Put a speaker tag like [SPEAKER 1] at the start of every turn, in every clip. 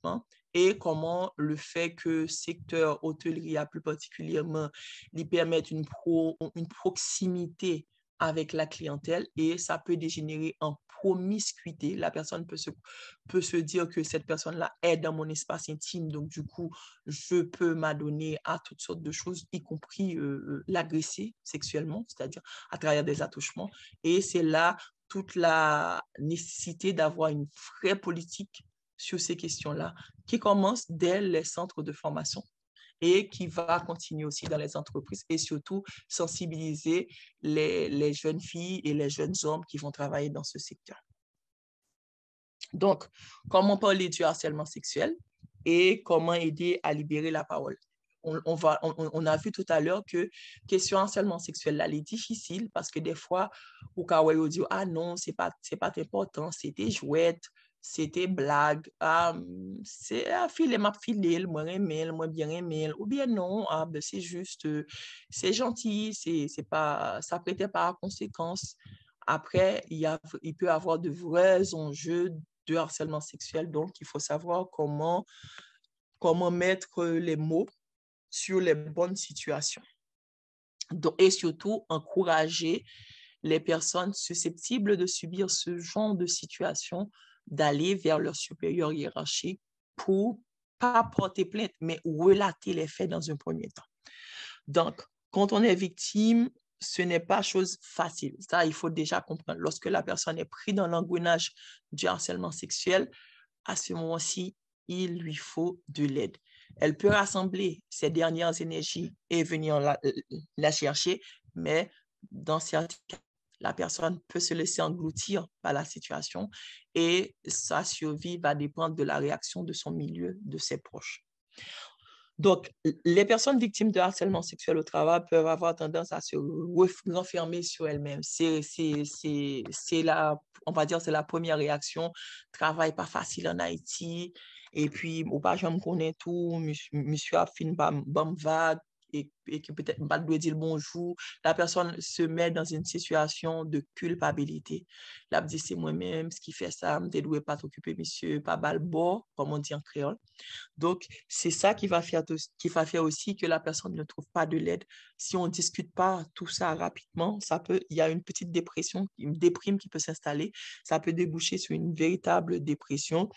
[SPEAKER 1] recrutement et comment le fait que secteur hôtellerie, plus particulièrement, lui permette une proximité avec la clientèle et ça peut dégénérer en promiscuité. La personne peut se dire que cette personne-là est dans mon espace intime, donc du coup, je peux m'adonner à toutes sortes de choses, y compris l'agresser sexuellement, c'est-à-dire à travers des attouchements. Et c'est là toute la nécessité d'avoir une vraie politique sur ces questions-là qui commence dès les centres de formation et qui va continuer aussi dans les entreprises et surtout sensibiliser les jeunes filles et les jeunes hommes qui vont travailler dans ce secteur. Donc, comment parler du harcèlement sexuel et comment aider à libérer la parole? On a vu tout à l'heure que question harcèlement sexuel, là, elle est difficile parce que des fois, au cas où on dit, ah non, c'est pas important, c'était chouette, c'était blague, c'est filé, m'a filé, moi aimé, moi bien aimé, ou bien non, ben, c'est juste, c'est gentil, c'est pas, ça prêtait pas à conséquence. Après, il peut y avoir de vrais enjeux de harcèlement sexuel, donc il faut savoir comment mettre les mots sur les bonnes situations. Donc, et surtout, encourager les personnes susceptibles de subir ce genre de situation d'aller vers leur supérieur hiérarchique pour pas porter plainte, mais relater les faits dans un premier temps. Donc, quand on est victime, ce n'est pas chose facile. Ça, il faut déjà comprendre. Lorsque la personne est prise dans l'engrenage du harcèlement sexuel, à ce moment-ci, il lui faut de l'aide. Elle peut rassembler ses dernières énergies et venir la chercher, mais dans certains cas, la personne peut se laisser engloutir par la situation et sa survie va dépendre de la réaction de son milieu, de ses proches. Donc, les personnes victimes de harcèlement sexuel au travail peuvent avoir tendance à se renfermer sur elles-mêmes. On va dire, c'est la première réaction. Travail pas facile en Haïti. Et puis, au pas, je me connais tout. Monsieur a fait une bonne vague et que peut-être pas de dire bonjour. La personne se met dans une situation de culpabilité. La dit, c'est moi-même, ce qui fait ça, je ne dois pas t'occuper, monsieur, pas balbo, comme on dit en créole. Donc, c'est ça qui va faire aussi que la personne ne trouve pas de l'aide. Si on ne discute pas tout ça rapidement, il y a une petite dépression, une déprime qui peut s'installer. Ça peut déboucher sur une véritable dépression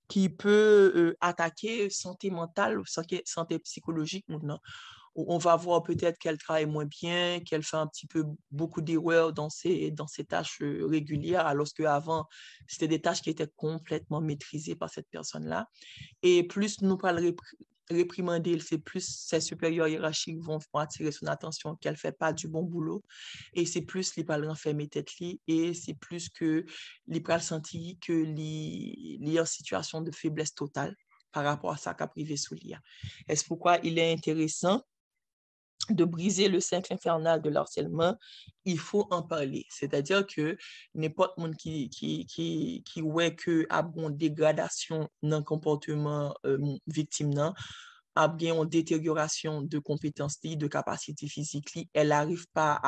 [SPEAKER 1] qui peut attaquer santé mentale, santé psychologique maintenant. On va voir peut-être qu'elle travaille moins bien, qu'elle fait un petit peu beaucoup d'erreurs dans ses tâches régulières, alors qu'avant, c'était des tâches qui étaient complètement maîtrisées par cette personne-là. Et plus nous parlons réprimander, c'est plus ses supérieurs hiérarchiques vont attirer son attention qu'elle ne fait pas du bon boulot. Et c'est plus les parlent renfermer tête et c'est plus que les parlent sentir que les en situation de faiblesse totale par rapport à ça qu'a privé sous l'IA. C'est pourquoi il est intéressant de briser le cercle infernal de l'harcèlement, il faut en parler. C'est-à-dire que n'importe qui ouais que a bon dégradation dans le comportement victime, a bien une détérioration de compétences, de capacités physiques, elle n'arrive pas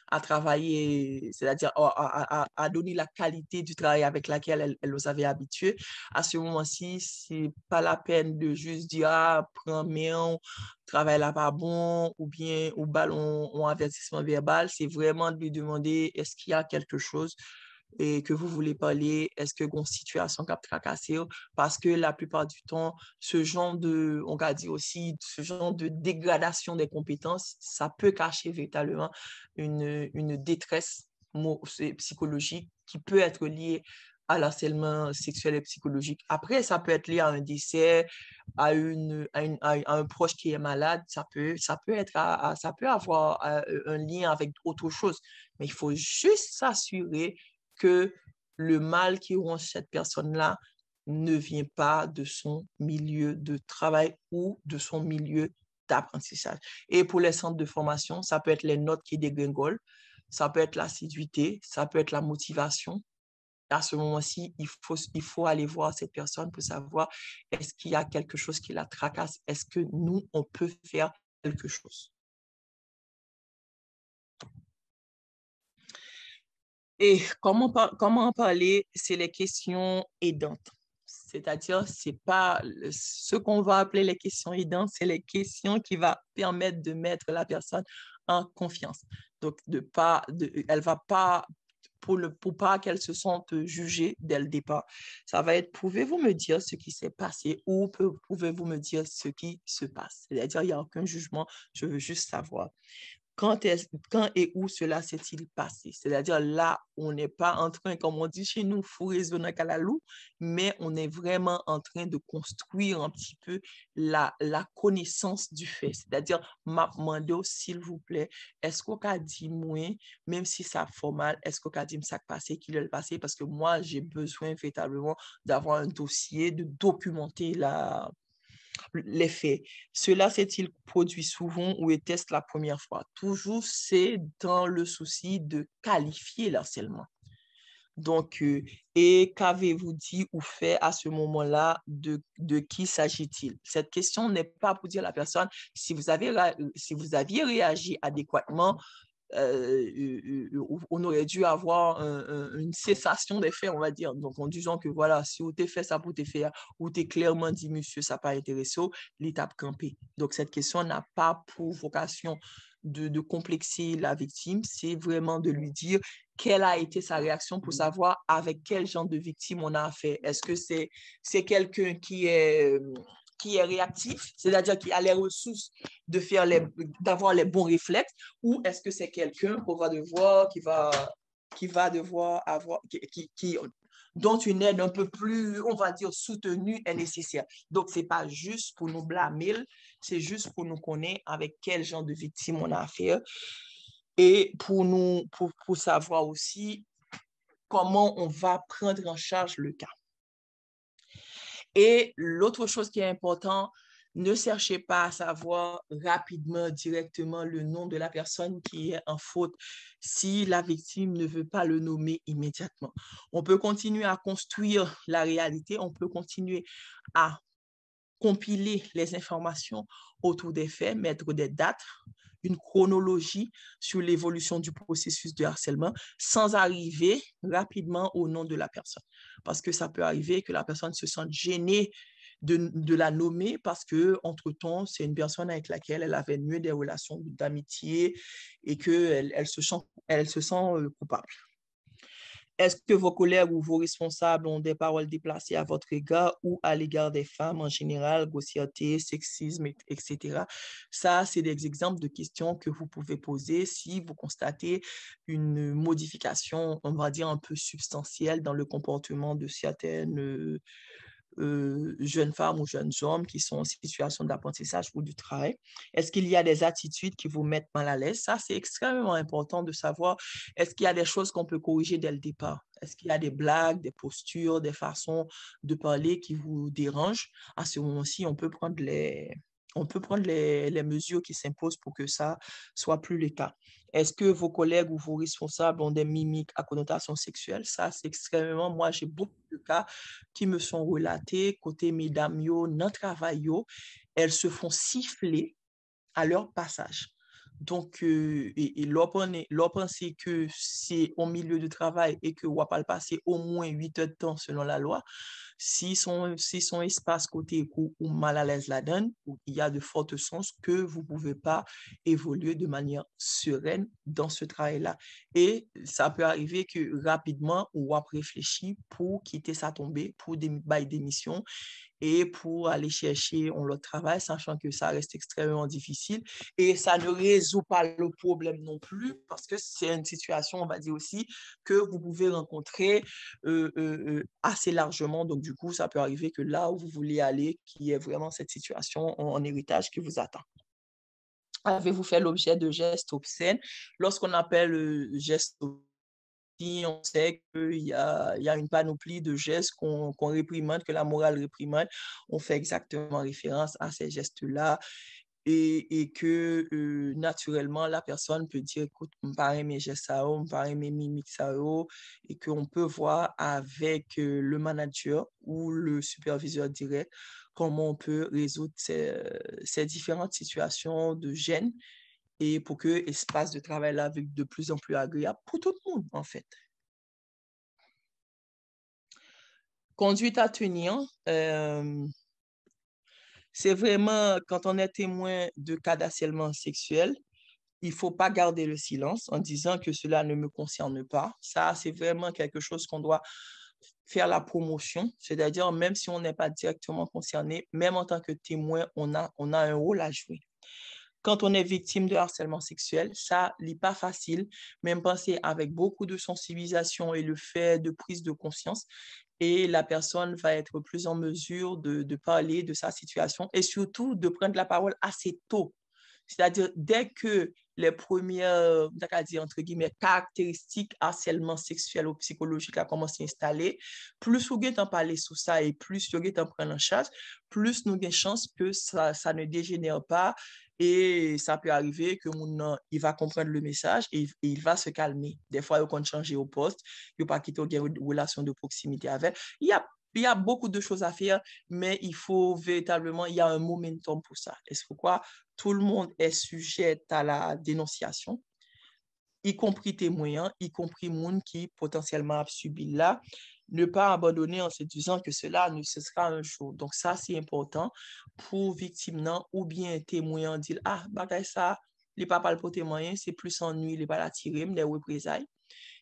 [SPEAKER 1] à travailler, c'est-à-dire à donner la qualité du travail avec laquelle elle nous avait habitués. À ce moment-ci, c'est pas la peine de juste dire, ah, prends main, travail là pas bon, ou bien au ballon, ou avertissement verbal. C'est vraiment de lui demander, est-ce qu'il y a quelque chose et que vous voulez parler, est-ce que une situation qui a tracassé, parce que la plupart du temps, on va dire aussi, ce genre de dégradation des compétences, ça peut cacher véritablement une détresse psychologique qui peut être liée à l'harcèlement sexuel et psychologique. Après, ça peut être lié à un décès, à un proche qui est malade, ça peut avoir un lien avec autre chose. Mais il faut juste s'assurer que le mal qui ronge cette personne-là ne vient pas de son milieu de travail ou de son milieu d'apprentissage. Et pour les centres de formation, ça peut être les notes qui dégringolent, ça peut être l'assiduité, ça peut être la motivation. À ce moment-ci, il faut aller voir cette personne pour savoir est-ce qu'il y a quelque chose qui la tracasse, est-ce que nous, on peut faire quelque chose. Et comment en parler, c'est les questions aidantes. C'est-à-dire, c'est pas ce qu'on va appeler les questions aidantes, c'est les questions qui vont permettre de mettre la personne en confiance. Donc, elle va pas, pour pas qu'elle se sente jugée dès le départ. Ça va être, pouvez-vous me dire ce qui s'est passé ou pouvez-vous me dire ce qui se passe? C'est-à-dire, il n'y a aucun jugement, je veux juste savoir. Quand et où cela s'est-il passé? C'est-à-dire là, on n'est pas en train, comme on dit chez nous, fou raisonnant qu'à la loup, mais on est vraiment en train de construire un petit peu la connaissance du fait. C'est-à-dire, m'a demandé, s'il vous plaît, est-ce qu'on a dit moi, même si ça fait mal, est-ce qu'on a dit ça passé, qu'il est passé? Parce que moi, j'ai besoin véritablement d'avoir un dossier, de documenter les faits. Cela s'est-il produit souvent ou était-ce la première fois? Toujours, c'est dans le souci de qualifier l'harcèlement. Donc, et qu'avez-vous dit ou fait à ce moment-là? De qui s'agit-il? Cette question n'est pas pour dire à la personne si si vous aviez réagi adéquatement, on aurait dû avoir une cessation des faits, on va dire. Donc, en disant que voilà, si vous t'es fait ça pour te faire, ou t'es clairement dit, monsieur, ça n'a pas intéressé, l'étape campée. Donc, cette question n'a pas pour vocation de complexer la victime, c'est vraiment de lui dire quelle a été sa réaction pour savoir avec quel genre de victime on a affaire. Est-ce que c'est quelqu'un qui est réactif, c'est-à-dire qui a les ressources d'avoir les bons réflexes, ou est-ce que c'est quelqu'un qu'on va devoir, qui va devoir avoir, dont une aide un peu plus, on va dire, soutenue est nécessaire. Donc, c'est pas juste pour nous blâmer, c'est juste pour nous connaître avec quel genre de victime on a affaire et pour savoir aussi comment on va prendre en charge le cas. Et l'autre chose qui est importante, ne cherchez pas à savoir rapidement, directement le nom de la personne qui est en faute si la victime ne veut pas le nommer immédiatement. On peut continuer à construire la réalité, on peut continuer à compiler les informations autour des faits, mettre des dates, une chronologie sur l'évolution du processus de harcèlement sans arriver rapidement au nom de la personne. Parce que ça peut arriver que la personne se sente gênée de la nommer parce que, entre-temps, c'est une personne avec laquelle elle avait noué des relations d'amitié et qu'elle elle se sent coupable. Est-ce que vos collègues ou vos responsables ont des paroles déplacées à votre égard ou à l'égard des femmes en général, grossièreté, sexisme, etc.? Ça, c'est des exemples de questions que vous pouvez poser si vous constatez une modification, on va dire, un peu substantielle dans le comportement de certaines jeunes femmes ou jeunes hommes qui sont en situation d'apprentissage ou du travail. Est-ce qu'il y a des attitudes qui vous mettent mal à l'aise? Ça, c'est extrêmement important de savoir. Est-ce qu'il y a des choses qu'on peut corriger dès le départ? Est-ce qu'il y a des blagues, des postures, des façons de parler qui vous dérangent? À ce moment-ci, on peut prendre les mesures qui s'imposent pour que ça soit plus le cas. Est-ce que vos collègues ou vos responsables ont des mimiques à connotation sexuelle? Ça, c'est extrêmement, moi, j'ai beaucoup de cas qui me sont relatés côté mesdames yo, dans le travail, elles se font siffler à leur passage. Donc, et leur penser que c'est au milieu du travail et que on va pas le passer au moins 8 heures de temps selon la loi, si son espace côté ou mal à l'aise là-dedans, il y a de fortes chances que vous ne pouvez pas évoluer de manière sereine dans ce travail-là. Et ça peut arriver que rapidement, on va réfléchir pour quitter sa tombée, pour bailler démission et pour aller chercher l'autre travail, sachant que ça reste extrêmement difficile et ça ne résout pas le problème non plus parce que c'est une situation, on va dire aussi, que vous pouvez rencontrer assez largement. Donc, du coup, ça peut arriver que là où vous voulez aller, qu'il y ait vraiment cette situation en héritage qui vous attend. Avez-vous fait l'objet de gestes obscènes? Lorsqu'on appelle gestes obscènes, on sait qu'il y a une panoplie de gestes qu'on réprimande, que la morale réprimande. On fait exactement référence à ces gestes-là et que naturellement, la personne peut dire, écoute, je ne parle pas mes gestes, je ne parle pas mes mimiques, et qu'on peut voir avec le manager ou le superviseur direct comment on peut résoudre ces différentes situations de gêne et pour que l'espace de travail là soit de plus en plus agréable pour tout le monde, en fait. Conduite à tenir, c'est vraiment quand on est témoin de cas d'harcèlement sexuel, il ne faut pas garder le silence en disant que cela ne me concerne pas. Ça, c'est vraiment quelque chose qu'on doit faire la promotion, c'est-à-dire même si on n'est pas directement concerné, même en tant que témoin, on a un rôle à jouer. Quand on est victime de harcèlement sexuel, ça n'est pas facile, même penser avec beaucoup de sensibilisation et le fait de prise de conscience, et la personne va être plus en mesure de parler de sa situation et surtout de prendre la parole assez tôt. C'est-à-dire, dès que les premières, entre guillemets, caractéristiques harcèlement sexuel ou psychologique a commencé à s'installer, plus vous en parler sur ça et plus vous en prendre en charge, plus nous avons chance que ça ne dégénère pas et ça peut arriver que il va comprendre le message et il va se calmer. Des fois, il va changer au poste, il va pas quitter une relation de proximité avec. Il y a beaucoup de choses à faire, mais il faut véritablement, il y a un momentum pour ça. Est-ce pourquoi tout le monde est sujet à la dénonciation, y compris témoins, y compris monde qui potentiellement a subi là, ne pas abandonner en se disant que cela ne cessera un jour. Donc ça, c'est important pour victime non, ou bien témoin dire, ah, bagay ça, il n'est pas pour témoigner, c'est plus ennui, il n'est pas la tirer, les représailles.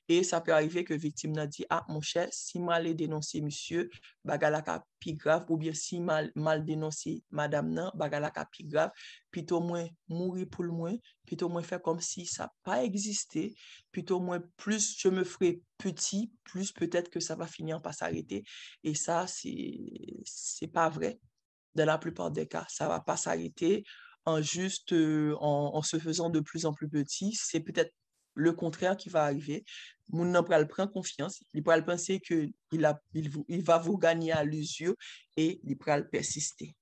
[SPEAKER 1] Et ça peut arriver que victime n'a dit, ah, mon cher, si mal dénoncé monsieur, bagala ka pi grave, ou bien si mal dénoncé madame nan, bagala ka pi grave, plutôt moins mourir pour le moins, plutôt moins faire comme si ça n'a pas existé, plutôt moins plus je me ferai petit, plus peut-être que ça va finir par s'arrêter. Et ça, c'est pas vrai. Dans la plupart des cas, ça va pas s'arrêter en juste en se faisant de plus en plus petit. C'est peut-être le contraire qui va arriver. Moun nan pral prend confiance, il pral penser que il va vous gagner à l'usure et il pral persister.